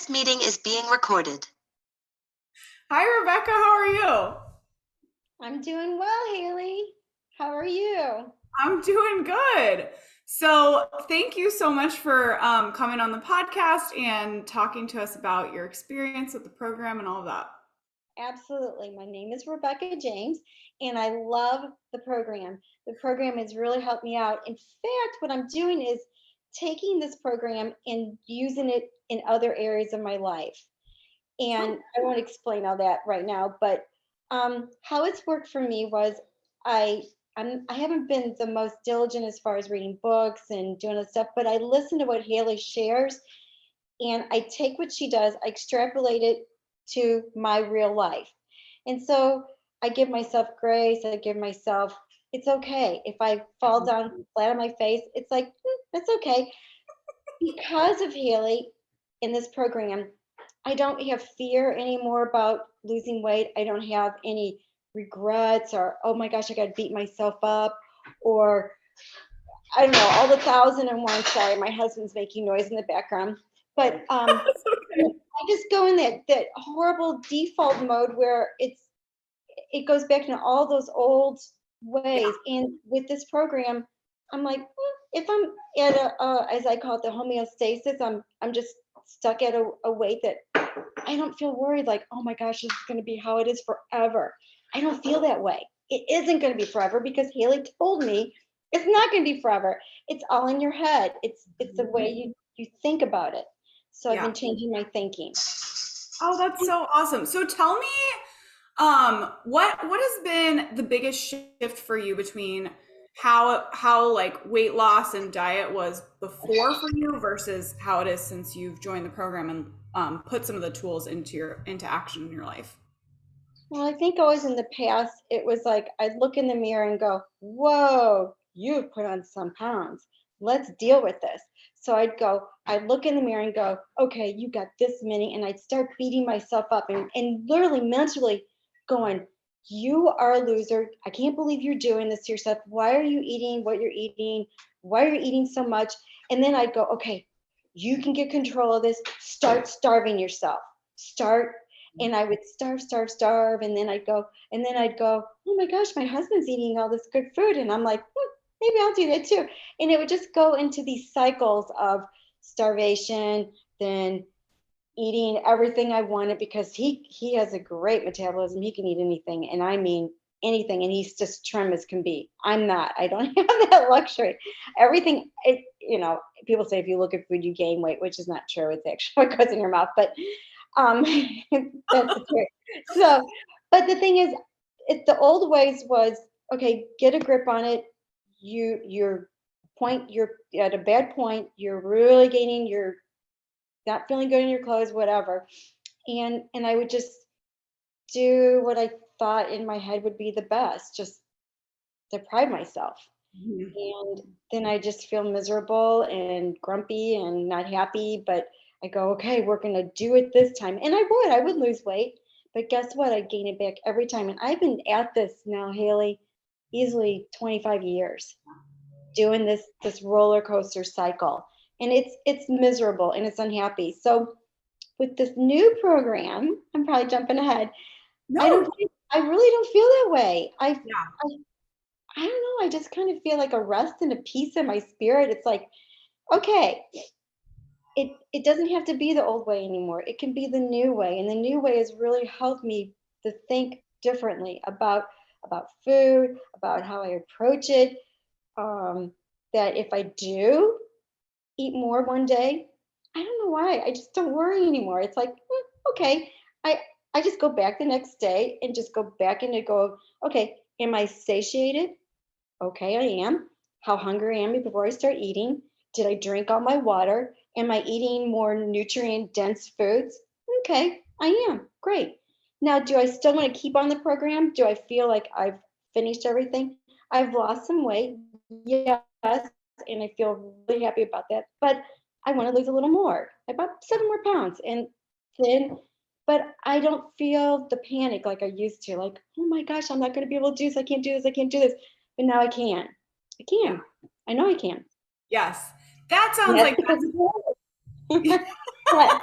This meeting is being recorded. Hi, Rebekah. How are you? I'm doing well, Hayley. How are you? I'm doing good. So, thank you so much for coming on the podcast and talking to us about your experience with the program and all of that. Absolutely. My name is Rebekah James, and I love the program. The program has really helped me out. In fact, what I'm doing is taking this program and using it in other areas of my life. And I won't explain all that right now, but how it's worked for me was I I haven't been the most diligent as far as reading books and doing this stuff, but I listen to what Hayley shares and I take what she does, I extrapolate it to my real life. And so I give myself grace, I give myself, it's okay. If I fall down flat on my face, it's like, that's okay. Because of Hayley in this program, I don't have fear anymore about losing weight. I don't have any regrets or, oh my gosh, I got to beat myself up or I don't know, all the thousand and one. Sorry, my husband's making noise in the background. But I just go in that horrible default mode where it goes back to all those old ways. And with this program, I'm like, if I'm at as I call it, the homeostasis, I'm just stuck at a weight that I don't feel worried. Like, oh my gosh, this is going to be how it is forever. I don't feel that way. It isn't going to be forever because Hayley told me it's not going to be forever. It's all in your head. It's the way you think about it. So I've Yeah. been changing my thinking. Oh, that's so awesome. So tell me, what has been the biggest shift for you between how like weight loss and diet was before for you versus how it is since you've joined the program and put some of the tools into action in your life? Well, I think always in the past, it was like I'd look in the mirror and go, whoa, you've put on some pounds. Let's deal with this. So I'd look in the mirror and go, okay, you got this many. And I'd start beating myself up and literally mentally going, you are a loser. I can't believe you're doing this to yourself. Why are you eating what you're eating? Why are you eating so much? And then I'd go, okay, you can get control of this. Start starving yourself. Start and I would starve, starve, starve, and then I'd go, oh my gosh, my husband's eating all this good food, and I'm like, maybe I'll do that too, and it would just go into these cycles of starvation, then eating everything I wanted because he has a great metabolism, he can eat anything, and I mean anything, and he's just trim as can be. I'm not. I don't have that luxury. Everything, people say if you look at food, you gain weight, which is not true. It's actually what goes in your mouth, but um, that's the truth. So, but the thing is, the old ways was okay. Get a grip on it. You're at a bad point. You're really gaining. You're not feeling good in your clothes, whatever. And I would just do what I thought in my head would be the best. Just deprive myself. Mhm. And then I just feel miserable and grumpy and not happy. But I go, okay, we're going to do it this time. And I would lose weight. But guess what? I gain it back every time. And I've been at this now, Hayley, easily 25 years doing this roller coaster cycle. And it's miserable and it's unhappy. So with this new program, I'm probably jumping ahead. No. I really don't feel that way. Yeah. I don't know. I just kind of feel like a rest and a peace in my spirit. It's like, okay, it doesn't have to be the old way anymore. It can be the new way. And the new way has really helped me to think differently about food, about how I approach it. That if I do eat more one day, I don't know why. I just don't worry anymore. It's like, okay. I I just go back the next day and just go back and go, okay, am I satiated? Okay, I am. How hungry am I before I start eating? Did I drink all my water? Am I eating more nutrient dense foods? Okay, I am. Great. Now, do I still want to keep on the program? Do I feel like I've finished everything? I've lost some weight. Yes, and I feel really happy about that. But I want to lose a little more, about 7 more pounds. And then, but I don't feel the panic like I used to. Like, oh my gosh, I'm not going to be able to do this. I can't do this. I can't do this. But now I can. I Yeah. can. I know I can. Yes. That And sounds that's like because of you. What?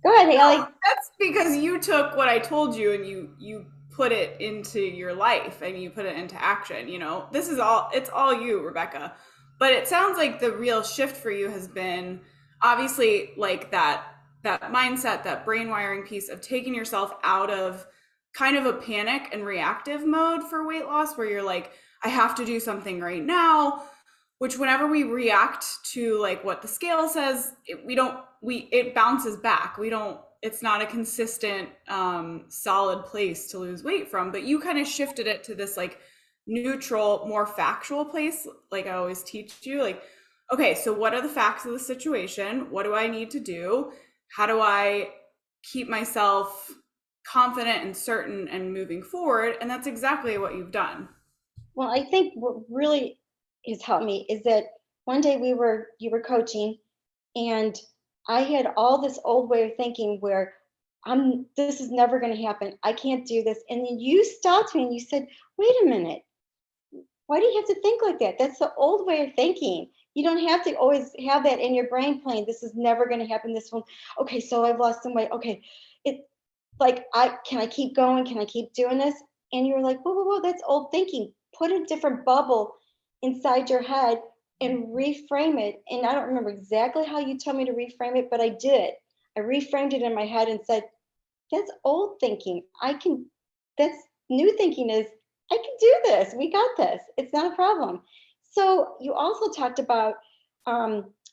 Go ahead, Haley. That's because you took what I told you and you put it into your life and you put it into action. This is it's all you, Rebekah. But it sounds like the real shift for you has been obviously like that mindset, that brain wiring piece of taking yourself out of kind of a panic and reactive mode for weight loss, where you're like, I have to do something right now. Which whenever we react to like what the scale says, it bounces back. It's not a consistent solid place to lose weight from. But you kind of shifted it to this like neutral, more factual place, like I always teach you. Like, okay, so what are the facts of the situation? What do I need to do? How do I keep myself confident and certain and moving forward? And that's exactly what you've done. Well, I think what really has helped me is that one day you were coaching, and I had all this old way of thinking where this is never going to happen. I can't do this. And then you stopped me and you said, wait a minute. Why do you have to think like that? That's the old way of thinking. You don't have to always have that in your brain playing. This is never going to happen. This one. Okay, so I've lost some weight. Okay. It like can I keep going? Can I keep doing this? And you were like, whoa, whoa, whoa, that's old thinking. Put a different bubble inside your head and reframe it. And I don't remember exactly how you told me to reframe it, but I did. I reframed it in my head and said, that's old thinking. That's new thinking is, I can do this. We got this. It's not a problem. So you also talked about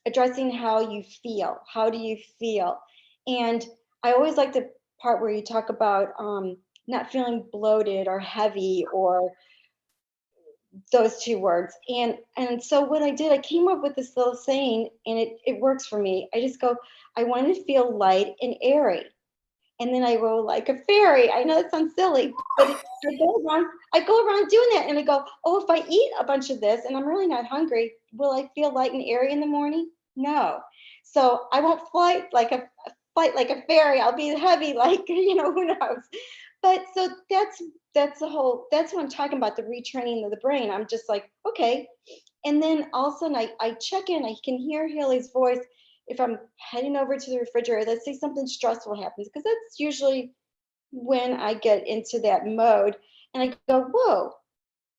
addressing how you feel. How do you feel? And I always like the part where you talk about not feeling bloated or heavy or those two words. And so what I did, I came up with this little saying, and it works for me. I just go, I want to feel light and airy. And then I roll like a fairy. I know it sounds silly, but I go around doing that, and I go, oh, if I eat a bunch of this and I'm really not hungry, will I feel light and airy in the morning? No. So I won't flight like a fairy. I'll be heavy, like, who knows. But so that's that's what I'm talking about, the retraining of the brain. I'm just like, okay. And then all of a sudden I check in, I can hear Haley's voice if I'm heading over to the refrigerator. Let's say something stressful happens, because that's usually when I get into that mode. And I go, whoa,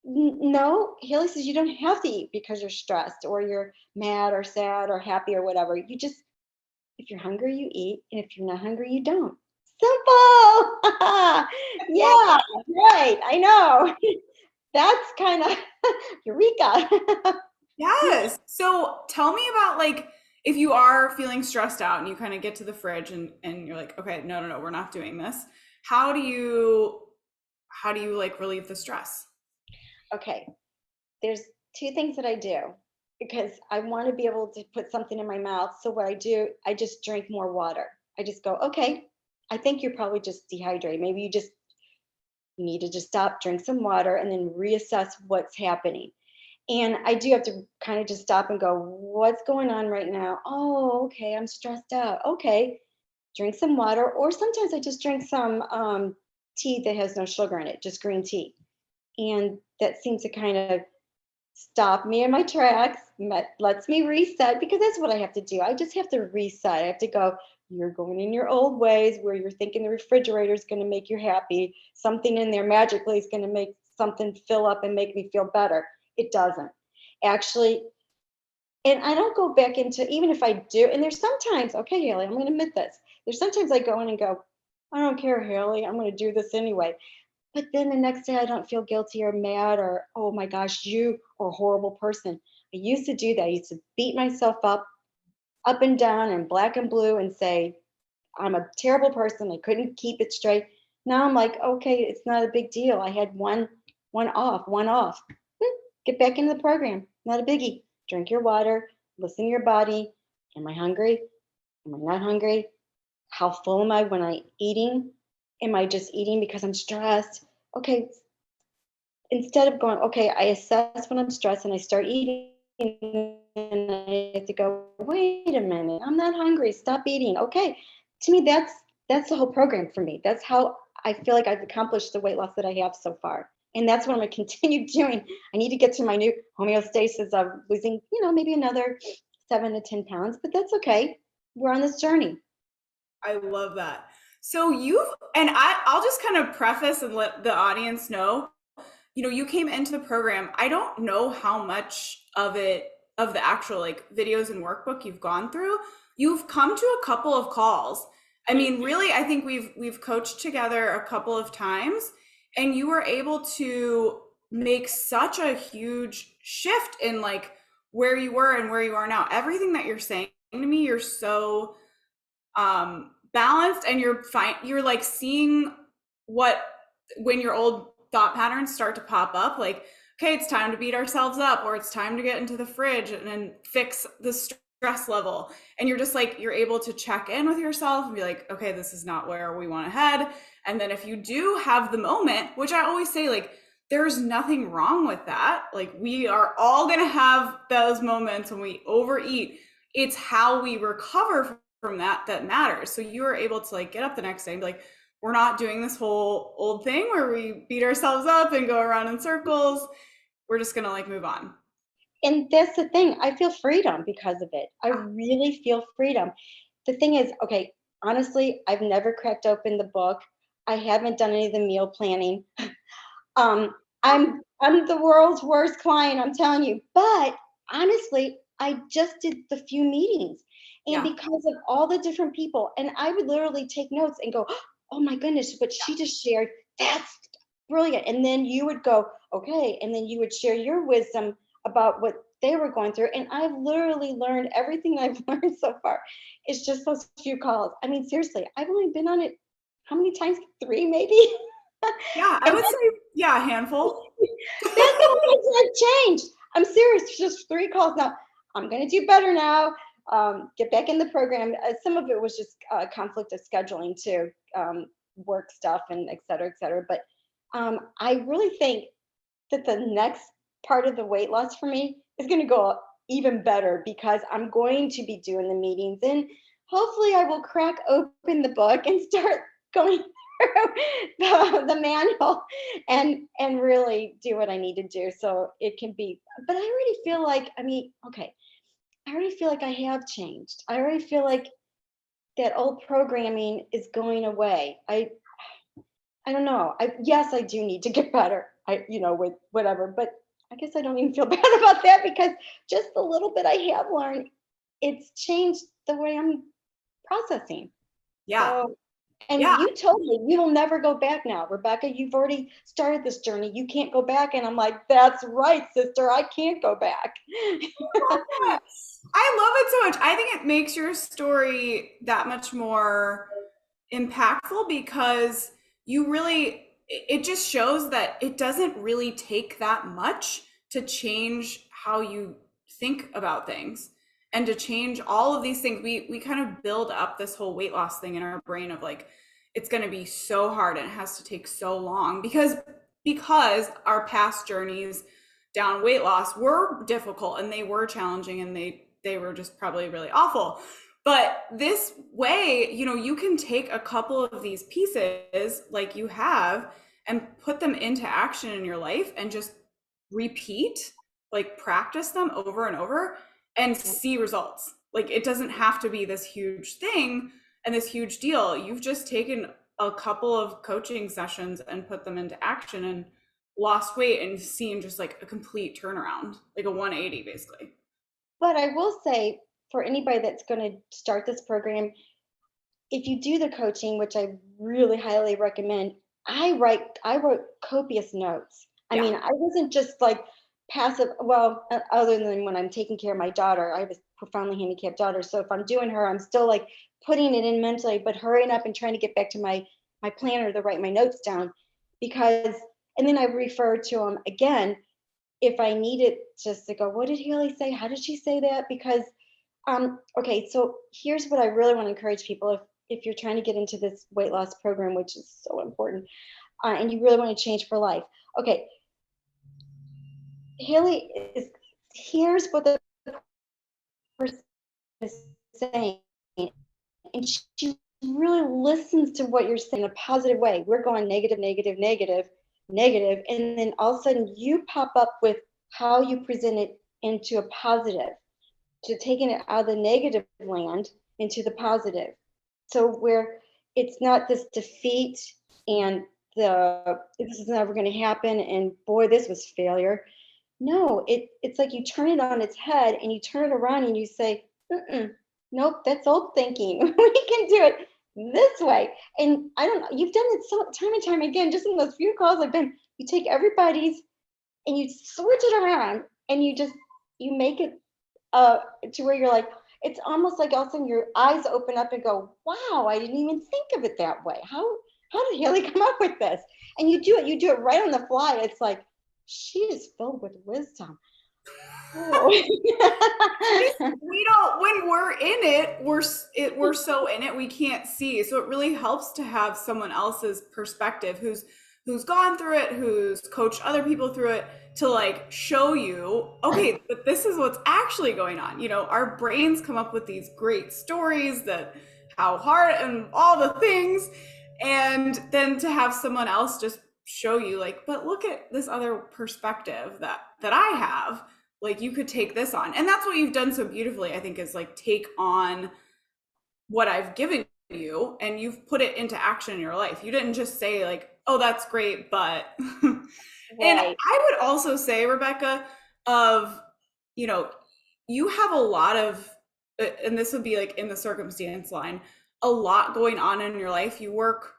no. Haley says you don't have to eat because you're stressed or you're mad or sad or happy or whatever. You just, if you're hungry, you eat. And if you're not hungry, you don't. Simple. Yeah, right. I know. That's kind of eureka. Yes. So tell me about like if you are feeling stressed out and you kind of get to the fridge and you're like, okay, no, we're not doing this. How do you like relieve the stress? Okay. There's two things that I do because I want to be able to put something in my mouth. So what I do, I just drink more water. I just go, okay, I think you're probably just dehydrated. Maybe you need to just stop, drink some water, and then reassess what's happening. And I do have to kind of just stop and go, what's going on right now? Oh, okay, I'm stressed out. Okay, drink some water. Or sometimes I just drink some tea that has no sugar in it, just green tea. And that seems to kind of stop me in my tracks, lets me reset, because that's what I have to do. I just have to reset. I have to go, you're going in your old ways where you're thinking the refrigerator is going to make you happy. Something in there magically is going to make something fill up and make me feel better. It doesn't. Actually, and I don't go back into, even if I do, and there's sometimes, okay, Haley, I'm going to admit this. There's sometimes I go in and go, I don't care, Haley, I'm going to do this anyway. But then the next day I don't feel guilty or mad or, oh my gosh, you are a horrible person. I used to do that. I used to beat myself up and down and black and blue and say, I'm a terrible person. I couldn't keep it straight. Now I'm like, okay, it's not a big deal. I had one off. Get back into the program. Not a biggie. Drink your water, listen to your body. Am I hungry? Am I not hungry? How full am I when I'm eating? Am I just eating because I'm stressed? Okay, instead of going, okay, I assess when I'm stressed and I start eating, and I have to go, wait a minute, I'm not hungry. Stop eating. Okay. To me, that's the whole program for me. That's how I feel like I've accomplished the weight loss that I have so far. And that's what I'm going to continue doing. I need to get to my new homeostasis of losing, maybe another 7 to 10 pounds, but that's okay. We're on this journey. I love that. So I'll just kind of preface and let the audience know, you came into the program. I don't know how much of the actual like videos and workbook you've gone through. You've come to a couple of calls. I mean, really, I think we've coached together a couple of times, and you were able to make such a huge shift in like where you were and where you are now. Everything that you're saying to me, you're so balanced, and you're like seeing what, when your old thought patterns start to pop up, like, okay, it's time to beat ourselves up, or it's time to get into the fridge and then fix the stress level. And you're just like, you're able to check in with yourself and be like, okay, this is not where we want to head. And then if you do have the moment, which I always say, like, there's nothing wrong with that. Like, we are all going to have those moments when we overeat. It's how we recover from that matters. So you were able to like get up the next day and be like, we're not doing this whole old thing where we beat ourselves up and go around in circles. We're just gonna like move on. And that's the thing. I feel freedom because of it. I really feel freedom. The thing is, okay, honestly, I've never cracked open the book. I haven't done any of the meal planning. I'm the world's worst client, I'm telling you. But honestly, I just did the few meetings. And Yeah. because of all the different people, and I would literally take notes and go, oh my goodness, what she just shared, that's brilliant. And then you would go, okay. And then you would share your wisdom about what they were going through. And I've literally learned everything I've learned so far. It's just those few calls. I mean, seriously, I've only been on it how many times? 3 maybe? Yeah, I would say, yeah, a handful. That's how much I've changed. I'm serious. Just 3 calls now. I'm going to do better now. Get back in the program. Some of it was just conflict of scheduling too, work stuff and et cetera, et cetera. But I really think that the next part of the weight loss for me is going to go even better because I'm going to be doing the meetings, and hopefully I will crack open the book and start going through the manual and really do what I need to do so it can be. But I already feel like, I mean, okay, I already feel like I have changed. I already feel like that old programming is going away. I don't know. Yes, I do need to get better. With whatever, but I guess I don't even feel bad about that because just the little bit I have learned, it's changed the way I'm processing. Yeah. So, and Yeah. you told me you will never go back now, Rebekah. You've already started this journey. You can't go back. And I'm like, that's right, sister. I can't go back. I love it so much. I think it makes your story that much more impactful because it just shows that it doesn't really take that much to change how you think about things and to change all of these things. We kind of build up this whole weight loss thing in our brain of like, it's going to be so hard and it has to take so long because our past journeys down weight loss were difficult and they were challenging and they were just probably really awful. But this way, you can take a couple of these pieces like you have and put them into action in your life and just repeat, like practice them over and over and see results. Like it doesn't have to be this huge thing and this huge deal. You've just taken a couple of coaching sessions and put them into action and lost weight and seen just like a complete turnaround, like a 180 basically. But I will say, for anybody that's going to start this program, if you do the coaching, which I really highly recommend, I wrote copious notes. I Yeah. mean, I wasn't just like passive. Well, other than when I'm taking care of my daughter, I have a profoundly handicapped daughter. So if I'm doing her, I'm still like putting it in mentally, but hurrying up and trying to get back to my planner to write my notes down because, and then I refer to them again if I needed just to go, what did Hayley say? How did she say that? Because, okay, so here's what I really want to encourage people if you're trying to get into this weight loss program, which is so important, and you really want to change for life. Okay, Hayley here's what the person is saying, and she really listens to what you're saying in a positive way. We're going negative, negative, negative, negative, and then all of a sudden you pop up with how you present it into a positive, to taking it out of the negative land into the positive. So where it's not this defeat and this is never going to happen and boy, this was failure. No, it's like you turn it on its head and you turn it around and you say, mm-mm, nope, that's old thinking. We can do it this way. And I don't know, you've done it so time and time again, just in those few calls I've been, you take everybody's and you switch it around and you make it to where you're like, it's almost like all of a sudden your eyes open up and go, wow, I didn't even think of it that way. How did Hayley come up with this? And you do it right on the fly. It's like, she is filled with wisdom. Oh. We don't, when we're in it, we're so in it, we can't see. So it really helps to have someone else's perspective who's gone through it, who's coached other people through it, to like show you, okay, but this is what's actually going on. Our brains come up with these great stories that how hard and all the things, and then to have someone else just show you like, but look at this other perspective that I have, like you could take this on. And that's what you've done so beautifully, I think, is like take on what I've given you and you've put it into action in your life. You didn't just say like, oh, that's great, but and Right. I would also say, Rebekah, you have a lot of, and this would be like in the circumstance line, a lot going on in your life. You work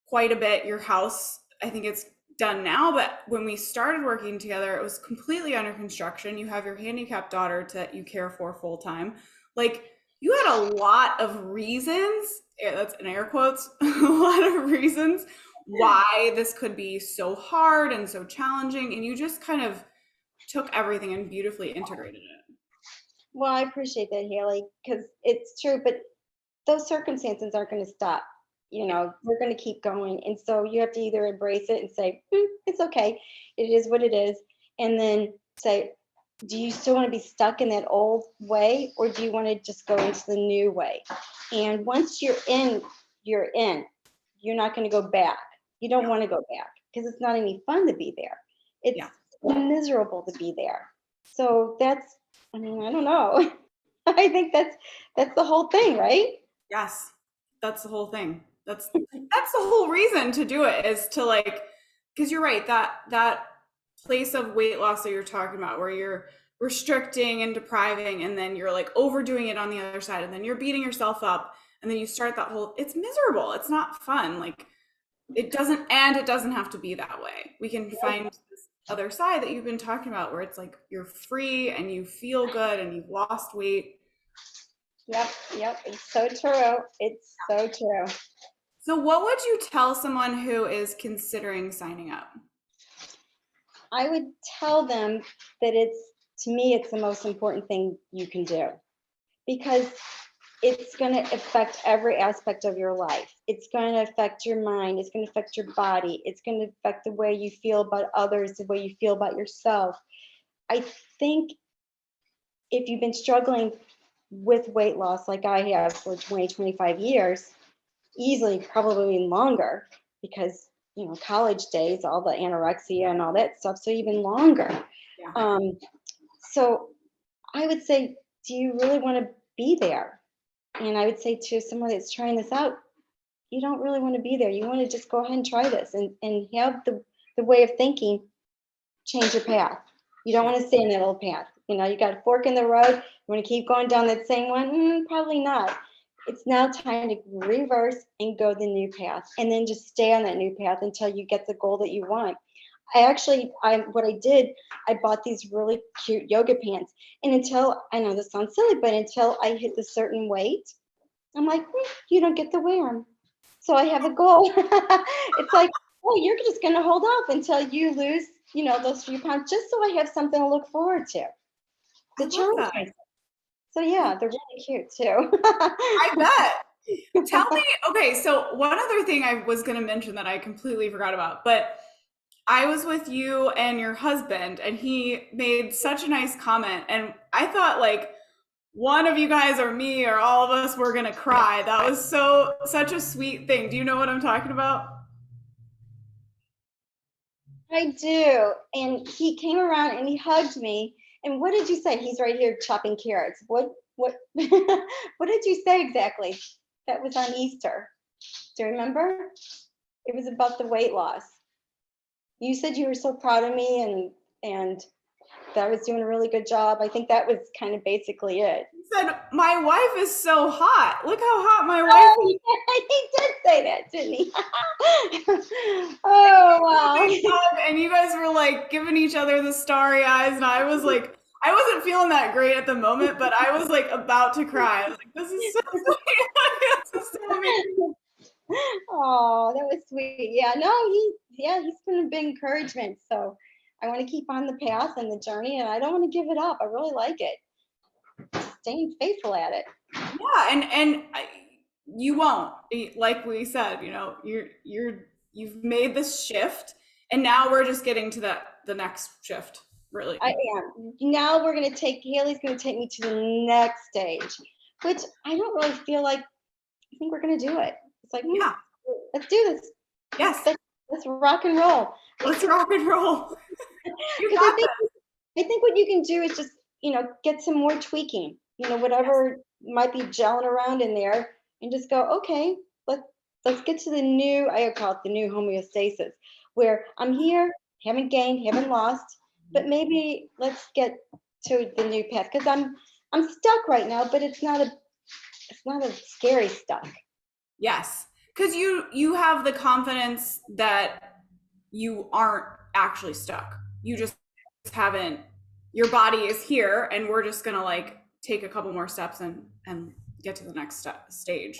quite a bit. Your house, I think it's done now, but when we started working together, it was completely under construction. You have your handicapped daughter that you care for full time. Like you had a lot of reasons, that's in air quotes, a lot of reasons why this could be so hard and so challenging. And you just kind of took everything and beautifully integrated it. Well, I appreciate that, Hayley, because it's true, but those circumstances aren't going to stop. We're going to keep going. And so you have to either embrace it and say, it's okay. It is what it is. And then say, do you still want to be stuck in that old way, or do you want to just go into the new way? And once you're in, you're in. You're not going to go back. You don't want to go back because it's not any fun to be there. It's miserable to be there. So I don't know. I think that's the whole thing, right? Yes, that's the whole thing. That's the whole reason to do it, is to like, because you're right, that place of weight loss that you're talking about, where you're restricting and depriving, and then you're like overdoing it on the other side, and then you're beating yourself up, and then you start that whole, it's miserable. It's not fun. Like it doesn't have to be that way. We can find this other side that you've been talking about, where it's like you're free and you feel good and you've lost weight. Yep. It's so true. It's so true. So what would you tell someone who is considering signing up? I would tell them that to me, it's the most important thing you can do, because it's going to affect every aspect of your life. It's going to affect your mind. It's going to affect your body. It's going to affect the way you feel about others, the way you feel about yourself. I think if you've been struggling with weight loss like I have for 20, 25 years, easily probably longer, because college days, all the anorexia and all that stuff, so even longer. So I would say, do you really want to be there? And I would say to someone that's trying this out, you don't really want to be there. You want to just go ahead and try this and have the way of thinking change your path. You don't want to stay in that old path. You got a fork in the road. You want to keep going down that same one? Probably not. It's now time to reverse and go the new path, and then just stay on that new path until you get the goal that you want. What I did, I bought these really cute yoga pants, and until, I know this sounds silly, but until I hit a certain weight, I'm like, you don't get to wear them. So I have a goal. It's like, oh, you're just going to hold off until you lose, those few pounds, just so I have something to look forward to. The challenge. So yeah, they're really cute too. I bet. Tell me, okay, so one other thing I was going to mention that I completely forgot about, but I was with you and your husband, and he made such a nice comment, and I thought like one of you guys or me or all of us were going to cry. That was such a sweet thing. Do you know what I'm talking about? I do. And he came around and he hugged me. And what did you say? He's right here chopping carrots. What what did you say exactly? that was on Easter. Do you remember? It was about the weight loss. You said you were so proud of me and that I was doing a really good job. I think that was kind of basically it. You said, my wife is so hot. Look how hot my wife Oh, is. yeah, he did say that, didn't he? Oh, wow. And you guys were like giving each other the starry eyes, and I was like, I wasn't feeling that great at the moment, but I was like about to cry. I was like, this is so sweet. This is so amazing. Oh, that was sweet. Yeah, no, he's been a big encouragement. So I want to keep on the path and the journey, and I don't want to give it up. I really like it. Staying faithful at it. Yeah, and you won't. Like we said, you know, you've made this shift, and now we're just getting to the next shift. Really, I am. Now Hayley's gonna take me to the next stage, which I don't really feel like. I think we're gonna do it. It's like, yeah, let's do this. yes, Let's rock and roll. let's rock and roll. You Because got I think what you can do is just, get some more tweaking, whatever might be gelling around in there, and just go, okay, let's get to the new, I call it the new homeostasis, where I'm here, haven't gained, haven't lost, but maybe let's get to the new path. Because I'm stuck right now, but it's not a scary stuck. Yes, because you have the confidence that you aren't actually stuck. You just haven't. Your body is here, and we're just gonna like take a couple more steps and get to the next stage.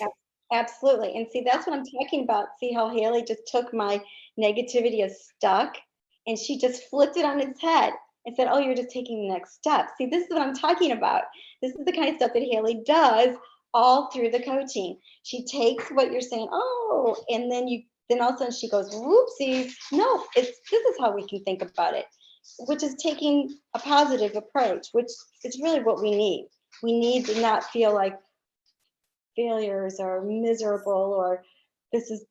Absolutely. And see, that's what I'm talking about. See how Hayley just took my negativity as stuck and she just flipped it on its head and said, oh, you're just taking the next step. See, this is what I'm talking about. This is the kind of stuff that Hayley does all through the coaching. She takes what you're saying, oh, and then all of a sudden she goes, whoopsies. No, this is how we can think about it, which is taking a positive approach, which is really what we need. We need to not feel like failures or miserable or this is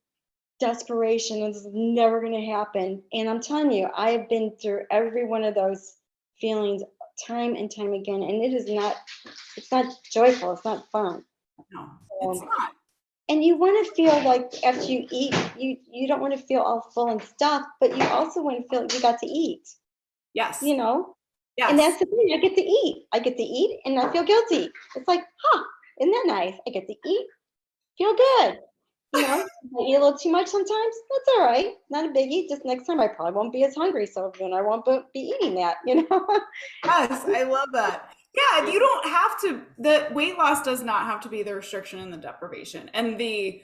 desperation and this is never going to happen. And I'm telling you, I have been through every one of those feelings time and time again, and it's not joyful, it's not fun. No, it's not. And you want to feel like after you eat, you don't want to feel all full and stuffed, but you also want to feel like you got to eat. Yes. Yes. And that's the thing. I get to eat and I feel guilty. It's like, isn't that nice? I get to eat, feel good. I eat a little too much sometimes. That's all right. Not a biggie. Just next time I probably won't be as hungry. So then I won't be eating that, Yes, I love that. Yeah, you don't have to, the weight loss does not have to be the restriction and the deprivation and the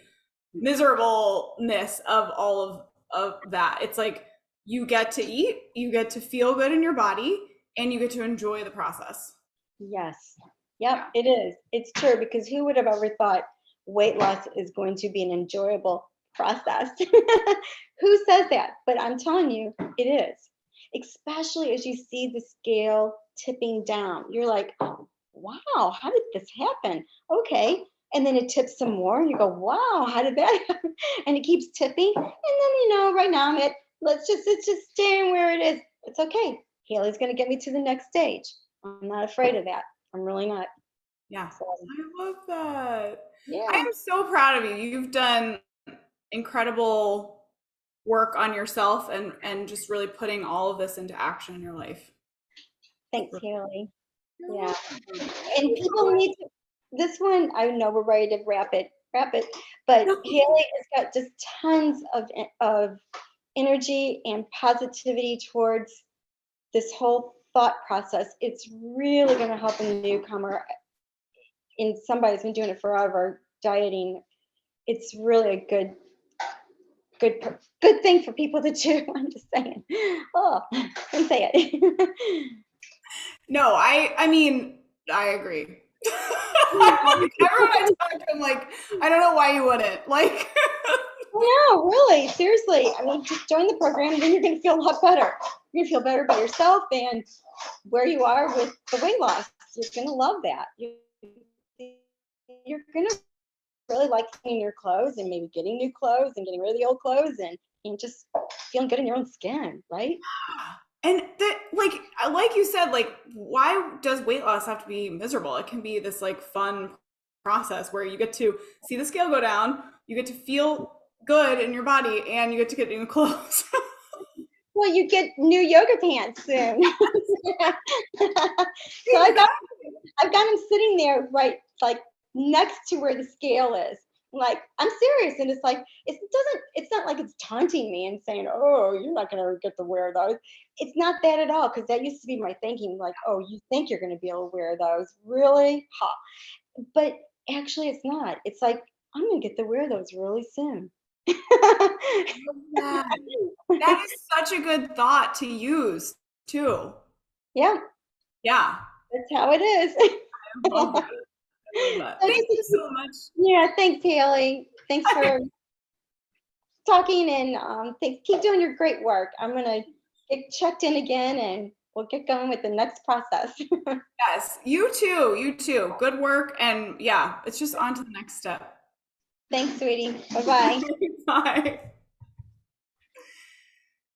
miserableness of all of that. It's like you get to eat, you get to feel good in your body, and you get to enjoy the process. Yes. Yep, it is. It's true, because who would have ever thought weight loss is going to be an enjoyable process? Who says that? But I'm telling you, it is. Especially as you see the scale tipping down. You're like, oh, wow, how did this happen? Okay. And then it tips some more and you go, wow, how did that happen? And it keeps tipping. And then, right now it's just staying where it is. It's okay. Hayley's going to get me to the next stage. I'm not afraid of that. I'm really not. Yeah. So, I love that. Yeah. I am so proud of you. You've done incredible work on yourself and just really putting all of this into action in your life. Thanks, Hayley. Yeah. And people need to, this one, I know we're ready to wrap it, but Hayley has got just tons of energy and positivity towards this whole thought process. It's really going to help a newcomer and somebody who's been doing it forever, dieting. It's really a good thing for people to do. I'm just saying. Oh, don't say it. No, I mean, I agree. Everyone I talk to, I'm like, I don't know why you wouldn't. Like, no, really, seriously. I mean, just join the program, then you're going to feel a lot better. You're going to feel better about yourself and where you are with the weight loss. You're going to love that. You're going to really like seeing your clothes and maybe getting new clothes and getting rid of the old clothes and just feeling good in your own skin, right? And that, like you said, like, why does weight loss have to be miserable? It can be this like fun process where you get to see the scale go down, you get to feel good in your body, and you get to get new clothes. Well, you get new yoga pants soon. So I've got him sitting there right like next to where the scale is. Like, I'm serious. And it's like, it's not like it's taunting me and saying, oh, you're not gonna get to wear those. It's not that at all, because that used to be my thinking, like, oh, you think you're gonna be able to wear those. Really? Ha. But actually it's not. It's like, I'm gonna get to wear those really soon. Yeah. That is such a good thought to use too. Yeah, Yeah. that's how it is. I love that. I love that. So Thank you so much. Yeah, thanks, Hayley. Thanks for talking, and keep doing your great work. I'm gonna get checked in again, and we'll get going with the next process. Yes, you too. You too. Good work. And yeah, it's just on to the next step. Thanks, sweetie. Bye-bye. Bye.